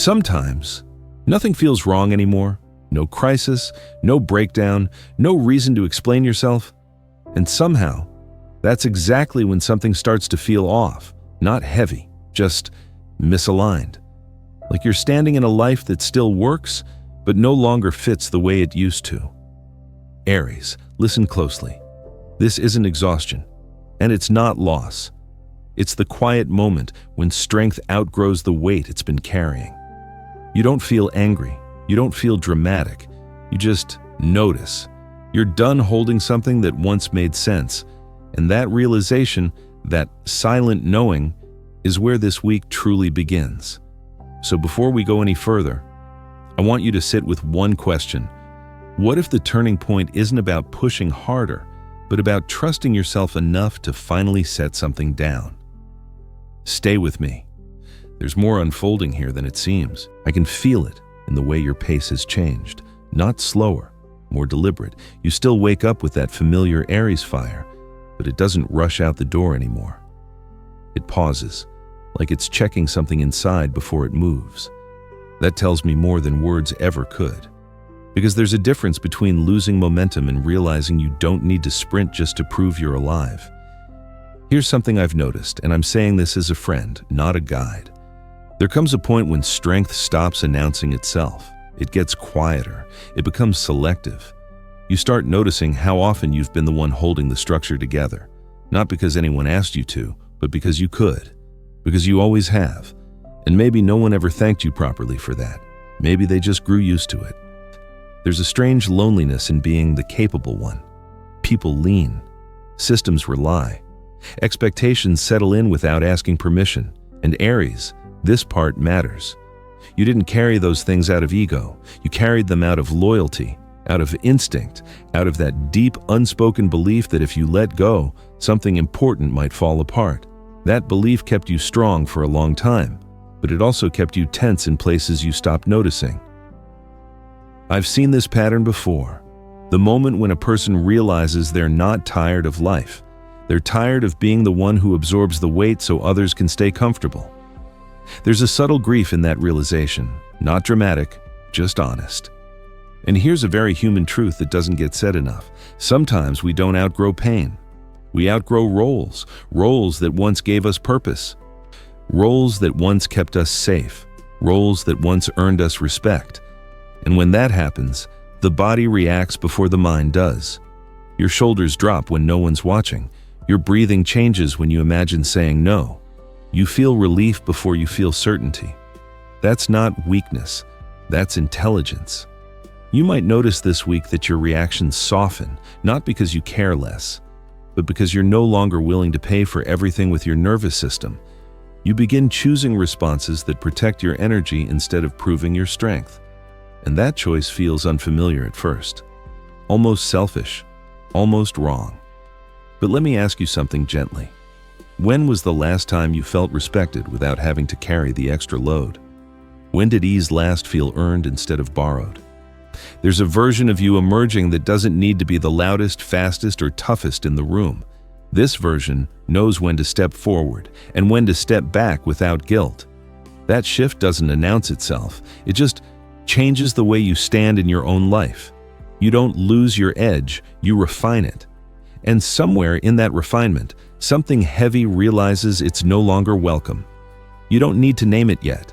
Sometimes, nothing feels wrong anymore. No crisis, no breakdown, no reason to explain yourself. And somehow, that's exactly when something starts to feel off, not heavy, just misaligned. Like you're standing in a life that still works, but no longer fits the way it used to. Aries, listen closely. This isn't exhaustion, and it's not loss. It's the quiet moment when strength outgrows the weight it's been carrying. You don't feel angry. You don't feel dramatic. You just notice. You're done holding something that once made sense, and that realization, that silent knowing, is where this week truly begins. So before we go any further, I want you to sit with one question. What if the turning point isn't about pushing harder, but about trusting yourself enough to finally set something down? Stay with me. There's more unfolding here than it seems. I can feel it in the way your pace has changed. Not slower, more deliberate. You still wake up with that familiar Aries fire, but it doesn't rush out the door anymore. It pauses, like it's checking something inside before it moves. That tells me more than words ever could. Because there's a difference between losing momentum and realizing you don't need to sprint just to prove you're alive. Here's something I've noticed, and I'm saying this as a friend, not a guide. There comes a point when strength stops announcing itself. It gets quieter. It becomes selective. You start noticing how often you've been the one holding the structure together. Not because anyone asked you to, but because you could. Because you always have. And maybe no one ever thanked you properly for that. Maybe they just grew used to it. There's a strange loneliness in being the capable one. People lean. Systems rely. Expectations settle in without asking permission. And Aries, this part matters. You didn't carry those things out of ego. You carried them out of loyalty, out of instinct, out of that deep, unspoken belief that if you let go, something important might fall apart. That belief kept you strong for a long time, but it also kept you tense in places you stopped noticing. I've seen this pattern before. The moment when a person realizes they're not tired of life. They're tired of being the one who absorbs the weight so others can stay comfortable. There's a subtle grief in that realization, not dramatic, just honest. And here's a very human truth that doesn't get said enough. Sometimes we don't outgrow pain. We outgrow roles that once gave us purpose, roles that once kept us safe, roles that once earned us respect. And when that happens, the body reacts before the mind does. Your shoulders drop when no one's watching. Your breathing changes when you imagine saying no. You feel relief before you feel certainty. That's not weakness, that's intelligence. You might notice this week that your reactions soften, not because you care less, but because you're no longer willing to pay for everything with your nervous system. You begin choosing responses that protect your energy instead of proving your strength. And that choice feels unfamiliar at first, almost selfish, almost wrong. But let me ask you something gently. When was the last time you felt respected without having to carry the extra load? When did ease last feel earned instead of borrowed? There's a version of you emerging that doesn't need to be the loudest, fastest, or toughest in the room. This version knows when to step forward and when to step back without guilt. That shift doesn't announce itself. It just changes the way you stand in your own life. You don't lose your edge, you refine it. And somewhere in that refinement, something heavy realizes it's no longer welcome. You don't need to name it yet.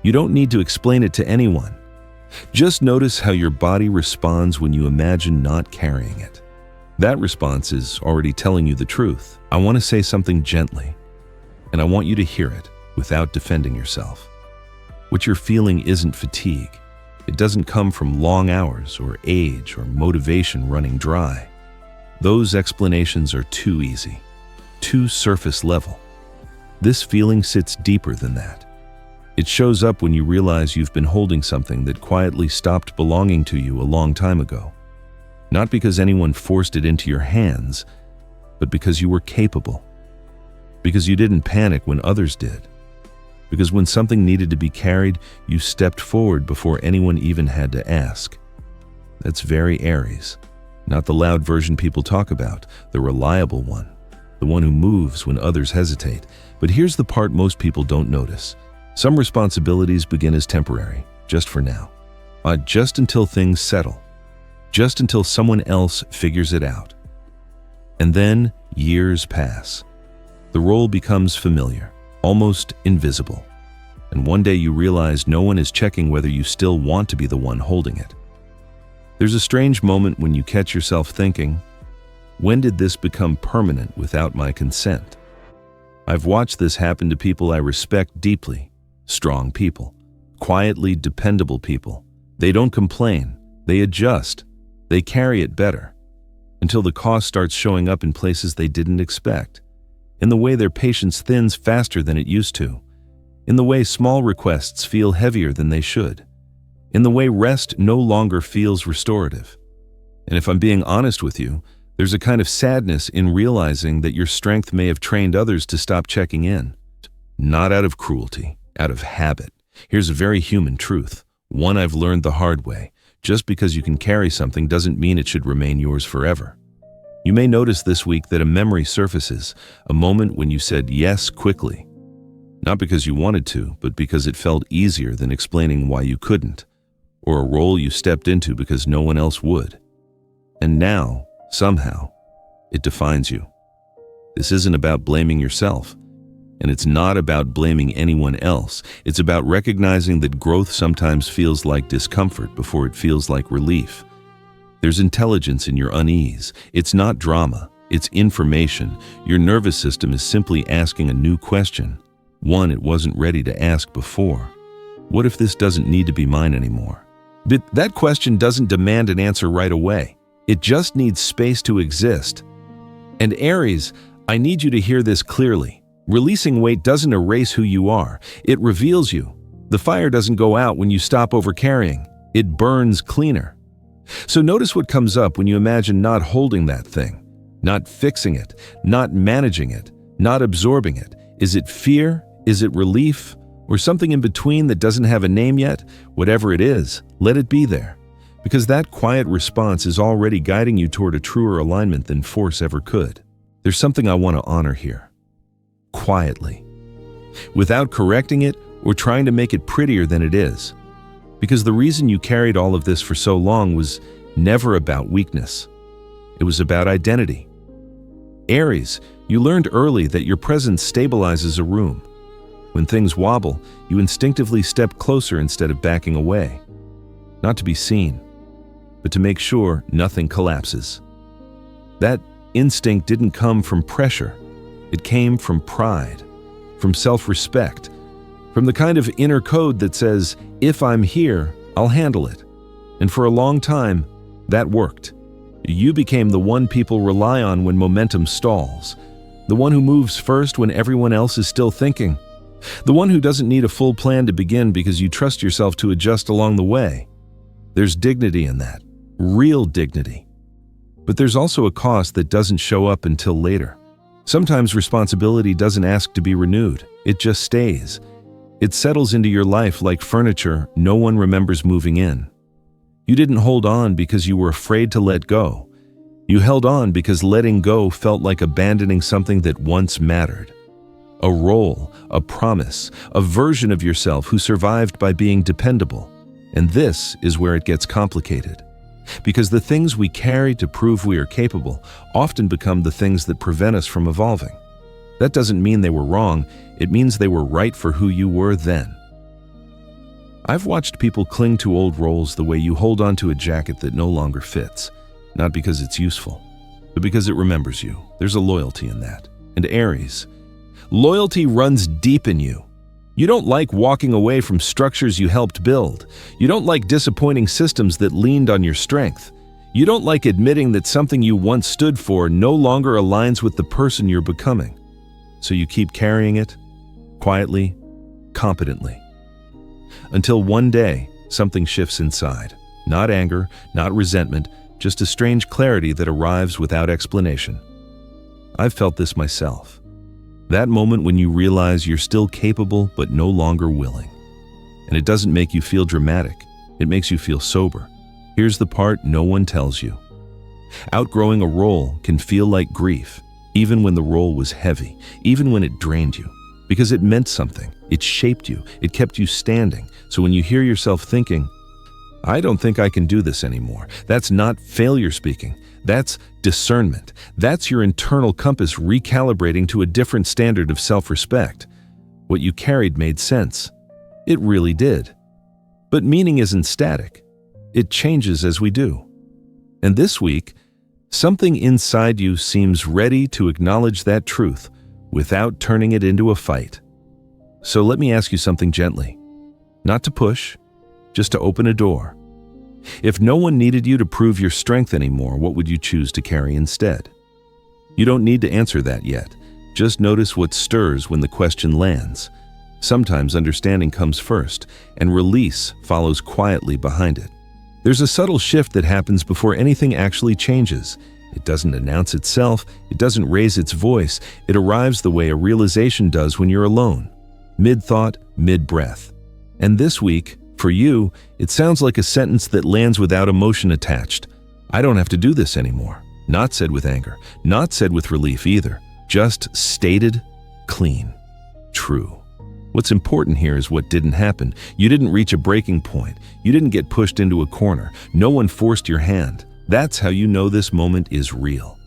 You don't need to explain it to anyone. Just notice how your body responds when you imagine not carrying it. That response is already telling you the truth. I want to say something gently, and I want you to hear it without defending yourself. What you're feeling isn't fatigue. It doesn't come from long hours or age or motivation running dry. Those explanations are too easy, too surface level. This feeling sits deeper than that. It shows up when you realize you've been holding something that quietly stopped belonging to you a long time ago. Not because anyone forced it into your hands, but because you were capable. Because you didn't panic when others did. Because when something needed to be carried, you stepped forward before anyone even had to ask. That's very Aries. Not the loud version people talk about, the reliable one. The one who moves when others hesitate. But here's the part most people don't notice. Some responsibilities begin as temporary, just for now, just until things settle, just until someone else figures it out. And then years pass. The role becomes familiar, almost invisible. And one day you realize no one is checking whether you still want to be the one holding it. There's a strange moment when you catch yourself thinking, when did this become permanent without my consent? I've watched this happen to people I respect deeply, strong people, quietly dependable people. They don't complain, they adjust, they carry it better, until the cost starts showing up in places they didn't expect, in the way their patience thins faster than it used to, in the way small requests feel heavier than they should, in the way rest no longer feels restorative. And if I'm being honest with you, there's a kind of sadness in realizing that your strength may have trained others to stop checking in. Not out of cruelty, out of habit. Here's a very human truth, one I've learned the hard way. Just because you can carry something doesn't mean it should remain yours forever. You may notice this week that a memory surfaces, a moment when you said yes quickly. Not because you wanted to, but because it felt easier than explaining why you couldn't, or a role you stepped into because no one else would. And now, somehow, it defines you. This isn't about blaming yourself, and it's not about blaming anyone else. It's about recognizing that growth sometimes feels like discomfort before it feels like relief. There's intelligence in your unease. It's not drama, it's information. Your nervous system is simply asking a new question, one it wasn't ready to ask before. What if this doesn't need to be mine anymore? But that question doesn't demand an answer right away. It just needs space to exist. And Aries, I need you to hear this clearly. Releasing weight doesn't erase who you are. It reveals you. The fire doesn't go out when you stop overcarrying. It burns cleaner. So notice what comes up when you imagine not holding that thing, not fixing it, not managing it, not absorbing it. Is it fear? Is it relief? Or something in between that doesn't have a name yet? Whatever it is, let it be there. Because that quiet response is already guiding you toward a truer alignment than force ever could. There's something I want to honor here. Quietly. Without correcting it or trying to make it prettier than it is. Because the reason you carried all of this for so long was never about weakness. It was about identity. Aries, you learned early that your presence stabilizes a room. When things wobble, you instinctively step closer instead of backing away. Not to be seen, but to make sure nothing collapses. That instinct didn't come from pressure. It came from pride, from self-respect, from the kind of inner code that says, if I'm here, I'll handle it. And for a long time, that worked. You became the one people rely on when momentum stalls, the one who moves first when everyone else is still thinking, the one who doesn't need a full plan to begin because you trust yourself to adjust along the way. There's dignity in that, real dignity. But there's also a cost that doesn't show up until later. Sometimes responsibility doesn't ask to be renewed, it just stays. It settles into your life like furniture no one remembers moving in. You didn't hold on because you were afraid to let go. You held on because letting go felt like abandoning something that once mattered. A role, a promise, a version of yourself who survived by being dependable. And this is where it gets complicated. Because the things we carry to prove we are capable often become the things that prevent us from evolving. That doesn't mean they were wrong, it means they were right for who you were then. I've watched people cling to old roles the way you hold on to a jacket that no longer fits, not because it's useful, but because it remembers you. There's a loyalty in that. And Aries, loyalty runs deep in you. You don't like walking away from structures you helped build. You don't like disappointing systems that leaned on your strength. You don't like admitting that something you once stood for no longer aligns with the person you're becoming. So you keep carrying it, quietly, competently. Until one day, something shifts inside. Not anger, not resentment, just a strange clarity that arrives without explanation. I've felt this myself. That moment when you realize you're still capable but no longer willing. And it doesn't make you feel dramatic, it makes you feel sober. Here's the part no one tells you. Outgrowing a role can feel like grief, even when the role was heavy, even when it drained you. because it meant something. It shaped you. It kept you standing. So when you hear yourself thinking, I don't think I can do this anymore, that's not failure speaking. That's discernment. That's your internal compass recalibrating to a different standard of self-respect. What you carried made sense. It really did. But meaning isn't static. It changes as we do. And this week, something inside you seems ready to acknowledge that truth without turning it into a fight. So let me ask you something gently. Not to push, just to open a door. If no one needed you to prove your strength anymore, what would you choose to carry instead? You don't need to answer that yet. Just notice what stirs when the question lands. Sometimes understanding comes first, and release follows quietly behind it. There's a subtle shift that happens before anything actually changes. It doesn't announce itself, it doesn't raise its voice, it arrives the way a realization does when you're alone. Mid-thought, mid-breath. And this week, for you, it sounds like a sentence that lands without emotion attached. I don't have to do this anymore. Not said with anger, not said with relief either. Just stated, clean, true. What's important here is what didn't happen. You didn't reach a breaking point. You didn't get pushed into a corner. No one forced your hand. That's how you know this moment is real.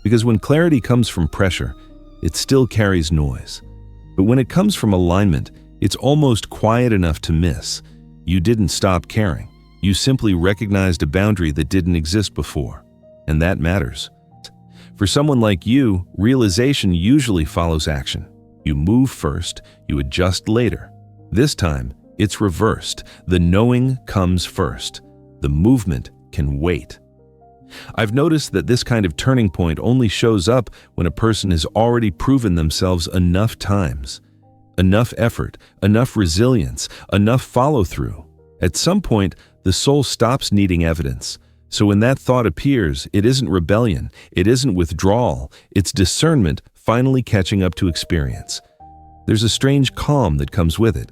Because when clarity comes from pressure, it still carries noise. But when it comes from alignment, it's almost quiet enough to miss. You didn't stop caring. You simply recognized a boundary that didn't exist before. And that matters. For someone like you, realization usually follows action. You move first, you adjust later. This time, it's reversed. The knowing comes first. The movement can wait. I've noticed that this kind of turning point only shows up when a person has already proven themselves enough times. Enough effort, enough resilience, enough follow-through. At some point, the soul stops needing evidence. So when that thought appears, it isn't rebellion, it isn't withdrawal, it's discernment finally catching up to experience. There's a strange calm that comes with it,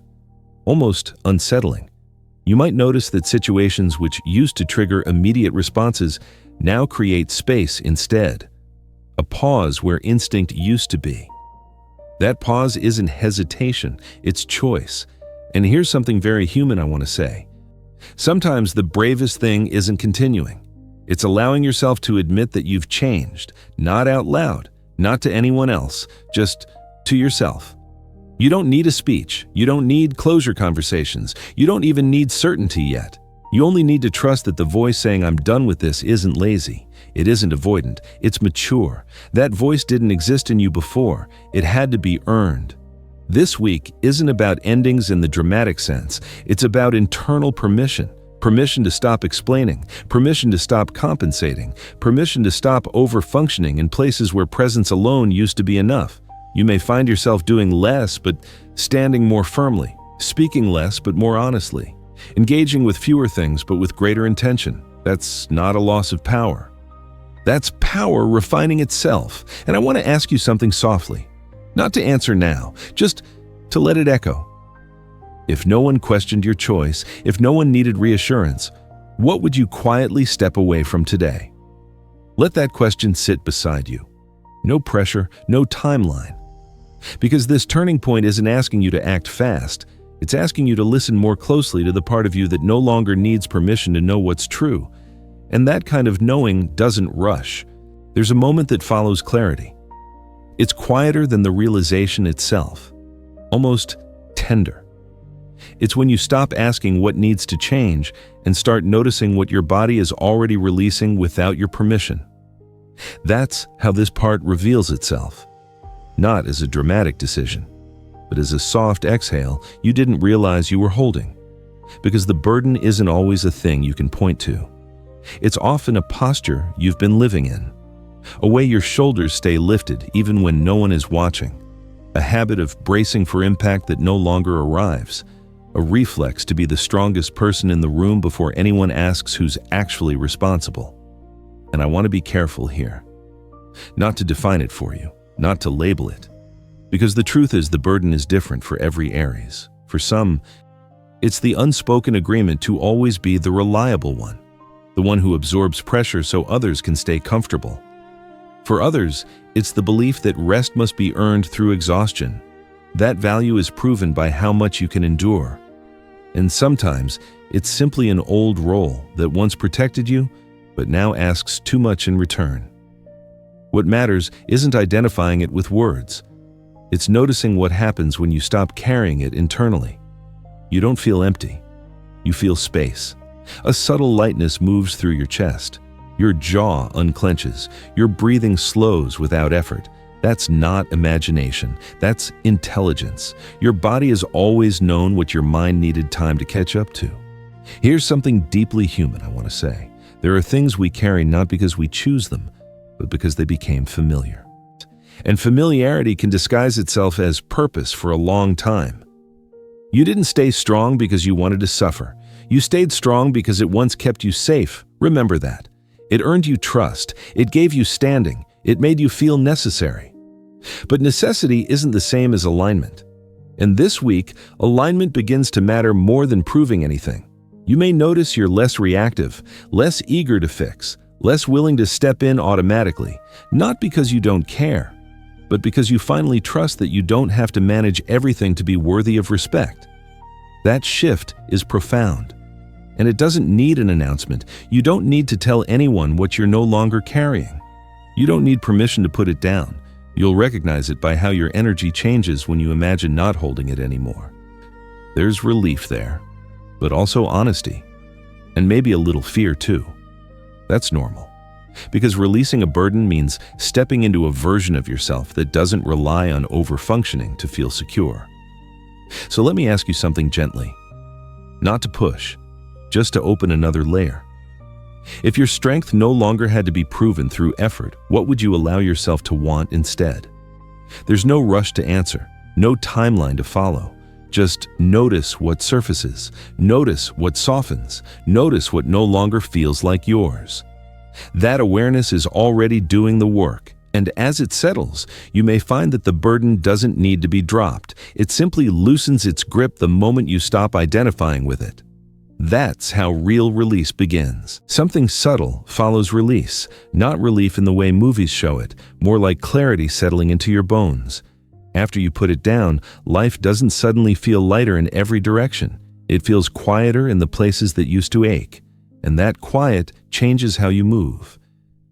almost unsettling. You might notice that situations which used to trigger immediate responses now create space instead. A pause where instinct used to be. That pause isn't hesitation, it's choice. And here's something very human I want to say. Sometimes the bravest thing isn't continuing. It's allowing yourself to admit that you've changed, not out loud, not to anyone else, just to yourself. You don't need a speech. You don't need closure conversations. You don't even need certainty yet. You only need to trust that the voice saying I'm done with this isn't lazy. It isn't avoidant. It's mature. That voice didn't exist in you before. It had to be earned. This week isn't about endings in the dramatic sense. It's about internal permission. Permission to stop explaining. Permission to stop compensating. Permission to stop over-functioning in places where presence alone used to be enough. You may find yourself doing less but standing more firmly, speaking less but more honestly, engaging with fewer things but with greater intention. That's not a loss of power. That's power refining itself. And I want to ask you something softly. Not to answer now, just to let it echo. If no one questioned your choice, if no one needed reassurance, what would you quietly step away from today? Let that question sit beside you. No pressure, no timeline. Because this turning point isn't asking you to act fast. It's asking you to listen more closely to the part of you that no longer needs permission to know what's true. And that kind of knowing doesn't rush. There's a moment that follows clarity. It's quieter than the realization itself, almost tender. It's when you stop asking what needs to change and start noticing what your body is already releasing without your permission. That's how this part reveals itself. Not as a dramatic decision, but as a soft exhale you didn't realize you were holding. Because the burden isn't always a thing you can point to. It's often a posture you've been living in. A way your shoulders stay lifted even when no one is watching. A habit of bracing for impact that no longer arrives. A reflex to be the strongest person in the room before anyone asks who's actually responsible. And I want to be careful here. Not to define it for you, not to label it. Because the truth is the burden is different for every Aries. For some, it's the unspoken agreement to always be the reliable one. The one who absorbs pressure so others can stay comfortable. For others, it's the belief that rest must be earned through exhaustion. That value is proven by how much you can endure. And sometimes, it's simply an old role that once protected you, but now asks too much in return. What matters isn't identifying it with words. It's noticing what happens when you stop carrying it internally. You don't feel empty. You feel space. A subtle lightness moves through your chest. Your jaw unclenches. Your breathing slows without effort. That's not imagination. That's intelligence. Your body has always known what your mind needed time to catch up to. Here's something deeply human I want to say. There are things we carry not because we choose them, but because they became familiar. And familiarity can disguise itself as purpose for a long time. You didn't stay strong because you wanted to suffer. You stayed strong because it once kept you safe. Remember that. It earned you trust. It gave you standing. It made you feel necessary. But necessity isn't the same as alignment. And this week, alignment begins to matter more than proving anything. You may notice you're less reactive, less eager to fix, less willing to step in automatically, not because you don't care, but because you finally trust that you don't have to manage everything to be worthy of respect. That shift is profound. And it doesn't need an announcement. You don't need to tell anyone what you're no longer carrying. You don't need permission to put it down. You'll recognize it by how your energy changes when you imagine not holding it anymore. There's relief there, but also honesty, and maybe a little fear too. That's normal, because releasing a burden means stepping into a version of yourself that doesn't rely on overfunctioning to feel secure. So let me ask you something gently. Not to push, just to open another layer. If your strength no longer had to be proven through effort, what would you allow yourself to want instead? There's no rush to answer, no timeline to follow. Just notice what surfaces, notice what softens, notice what no longer feels like yours. That awareness is already doing the work, and as it settles, you may find that the burden doesn't need to be dropped. It simply loosens its grip the moment you stop identifying with it. That's how real release begins. Something subtle follows release, not relief in the way movies show it, more like clarity settling into your bones. After you put it down, life doesn't suddenly feel lighter in every direction. It feels quieter in the places that used to ache, and that quiet changes how you move.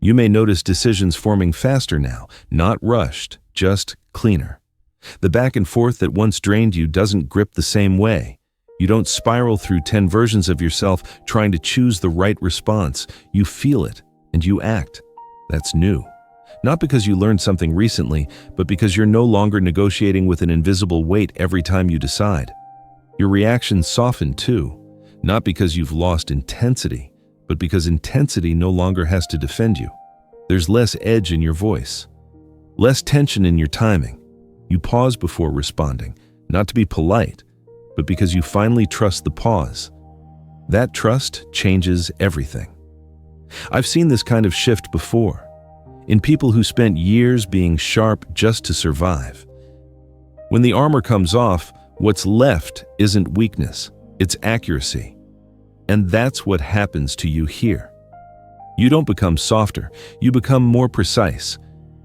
You may notice decisions forming faster now, not rushed, just cleaner. The back and forth that once drained you doesn't grip the same way. You don't spiral through 10 versions of yourself trying to choose the right response. You feel it, and you act. That's new. Not because you learned something recently, but because you're no longer negotiating with an invisible weight every time you decide. Your reactions soften too, not because you've lost intensity, but because intensity no longer has to defend you. There's less edge in your voice, less tension in your timing. You pause before responding, not to be polite, but because you finally trust the pause. That trust changes everything. I've seen this kind of shift before, in people who spent years being sharp just to survive. When the armor comes off, what's left isn't weakness, it's accuracy. And that's what happens to you here. You don't become softer, you become more precise.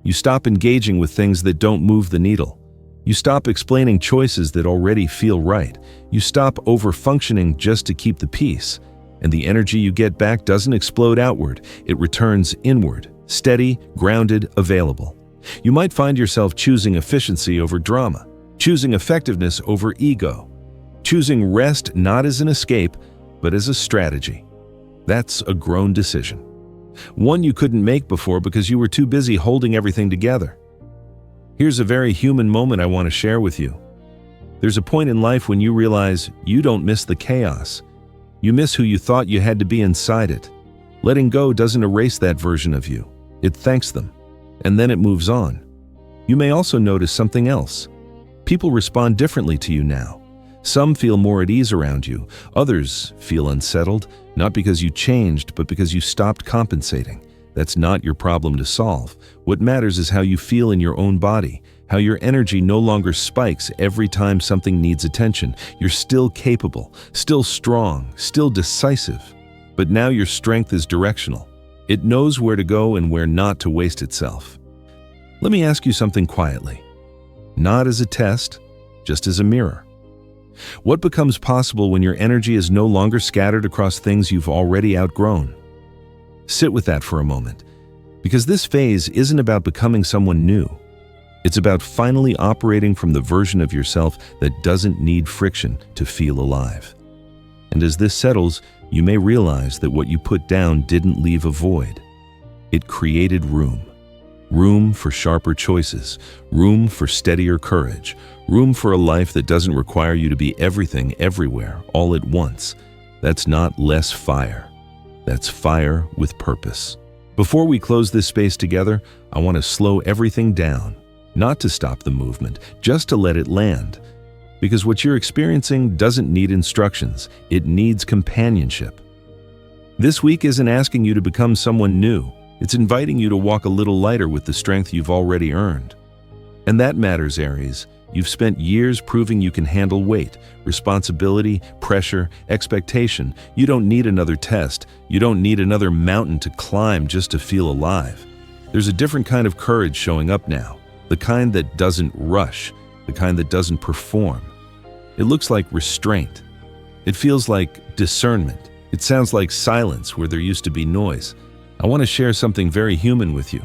You stop engaging with things that don't move the needle. You stop explaining choices that already feel right. You stop over-functioning just to keep the peace. And the energy you get back doesn't explode outward, it returns inward, steady, grounded, available. You might find yourself choosing efficiency over drama, choosing effectiveness over ego, choosing rest not as an escape, but as a strategy. That's a grown decision. One you couldn't make before because you were too busy holding everything together. Here's a very human moment I want to share with you. There's a point in life when you realize you don't miss the chaos. You miss who you thought you had to be inside it. Letting go doesn't erase that version of you. It thanks them, and then it moves on. You may also notice something else. People respond differently to you now. Some feel more at ease around you. Others feel unsettled, not because you changed, but because you stopped compensating. That's not your problem to solve. What matters is how you feel in your own body, how your energy no longer spikes every time something needs attention. You're still capable, still strong, still decisive. But now your strength is directional. It knows where to go and where not to waste itself. Let me ask you something quietly. Not as a test, just as a mirror. What becomes possible when your energy is no longer scattered across things you've already outgrown? Sit with that for a moment, because this phase isn't about becoming someone new. It's about finally operating from the version of yourself that doesn't need friction to feel alive. And as this settles, you may realize that what you put down didn't leave a void. It created room. Room for sharper choices, room for steadier courage, room for a life that doesn't require you to be everything everywhere all at once. That's not less fire. That's fire with purpose. Before we close this space together, I want to slow everything down, not to stop the movement, just to let it land. Because what you're experiencing doesn't need instructions, it needs companionship. This week isn't asking you to become someone new. It's inviting you to walk a little lighter with the strength you've already earned. And that matters, Aries. You've spent years proving you can handle weight, responsibility, pressure, expectation. You don't need another test. You don't need another mountain to climb just to feel alive. There's a different kind of courage showing up now, the kind that doesn't rush, the kind that doesn't perform. It looks like restraint. It feels like discernment. It sounds like silence where there used to be noise. I want to share something very human with you.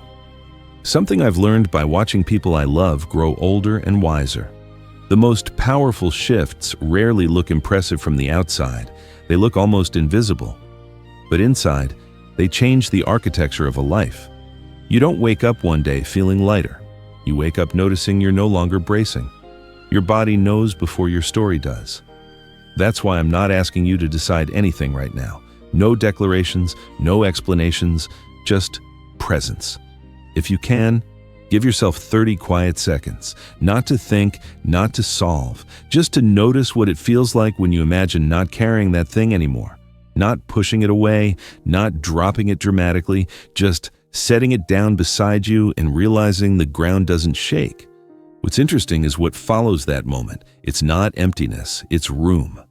Something I've learned by watching people I love grow older and wiser. The most powerful shifts rarely look impressive from the outside. They look almost invisible. But inside, they change the architecture of a life. You don't wake up one day feeling lighter. You wake up noticing you're no longer bracing. Your body knows before your story does. That's why I'm not asking you to decide anything right now. No declarations, no explanations, just presence. If you can, give yourself 30 quiet seconds, not to think, not to solve, just to notice what it feels like when you imagine not carrying that thing anymore, not pushing it away, not dropping it dramatically, just setting it down beside you and realizing the ground doesn't shake. What's interesting is what follows that moment. It's not emptiness, it's room.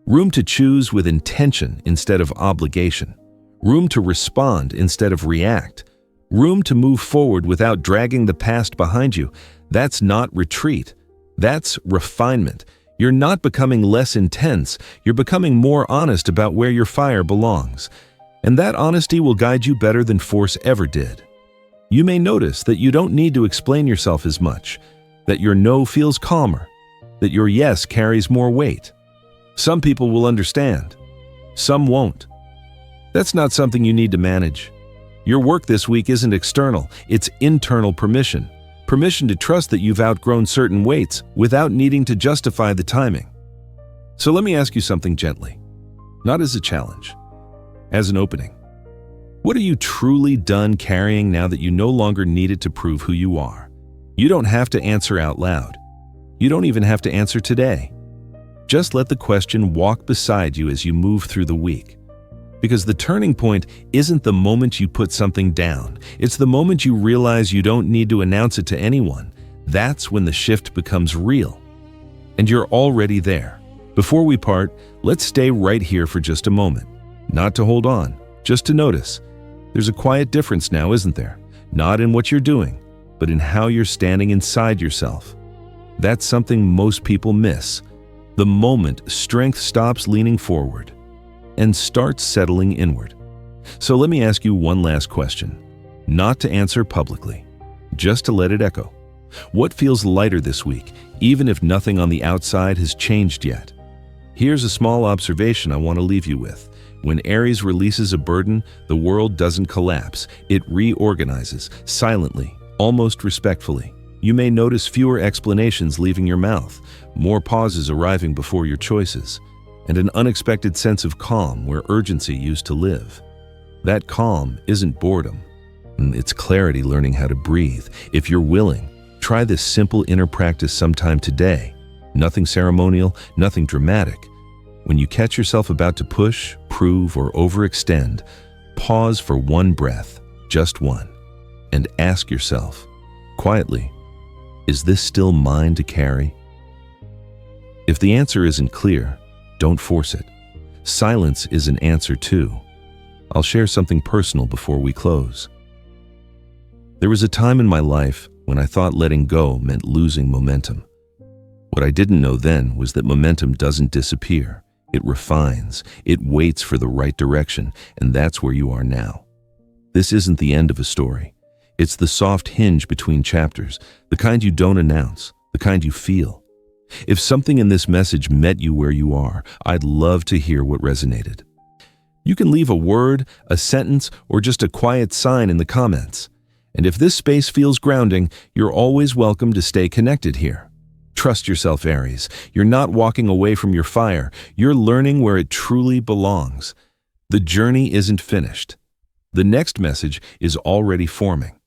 Room to choose with intention instead of obligation. Room to respond instead of react. Room to move forward without dragging the past behind you. That's not retreat. That's refinement. You're not becoming less intense. You're becoming more honest about where your fire belongs. And that honesty will guide you better than force ever did. You may notice that you don't need to explain yourself as much, that your no feels calmer, that your yes carries more weight. Some people will understand. Some won't. That's not something you need to manage. Your work this week isn't external, it's internal permission. Permission to trust that you've outgrown certain weights without needing to justify the timing. So let me ask you something gently, not as a challenge, as an opening. What are you truly done carrying now that you no longer need it to prove who you are? You don't have to answer out loud. You don't even have to answer today. Just let the question walk beside you as you move through the week. Because the turning point isn't the moment you put something down. It's the moment you realize you don't need to announce it to anyone. That's when the shift becomes real. And you're already there. Before we part, let's stay right here for just a moment. Not to hold on, just to notice. There's a quiet difference now, isn't there? Not in what you're doing, but in how you're standing inside yourself. That's something most people miss. The moment strength stops leaning forward and starts settling inward. So let me ask you one last question, not to answer publicly, just to let it echo. What feels lighter this week, even if nothing on the outside has changed yet? Here's a small observation I want to leave you with. When Aries releases a burden, the world doesn't collapse. It reorganizes, silently, almost respectfully. You may notice fewer explanations leaving your mouth, more pauses arriving before your choices, and an unexpected sense of calm where urgency used to live. That calm isn't boredom. It's clarity learning how to breathe. If you're willing, try this simple inner practice sometime today. Nothing ceremonial, nothing dramatic. When you catch yourself about to push, prove, or overextend, pause for one breath, just one, and ask yourself, quietly, is this still mine to carry? If the answer isn't clear, don't force it. Silence is an answer too. I'll share something personal before we close. There was a time in my life when I thought letting go meant losing momentum. What I didn't know then was that momentum doesn't disappear. It refines, it waits for the right direction, and that's where you are now. This isn't the end of a story. It's the soft hinge between chapters, the kind you don't announce, the kind you feel. If something in this message met you where you are, I'd love to hear what resonated. You can leave a word, a sentence, or just a quiet sign in the comments. And if this space feels grounding, you're always welcome to stay connected here. Trust yourself, Aries. You're not walking away from your fire. You're learning where it truly belongs. The journey isn't finished. The next message is already forming.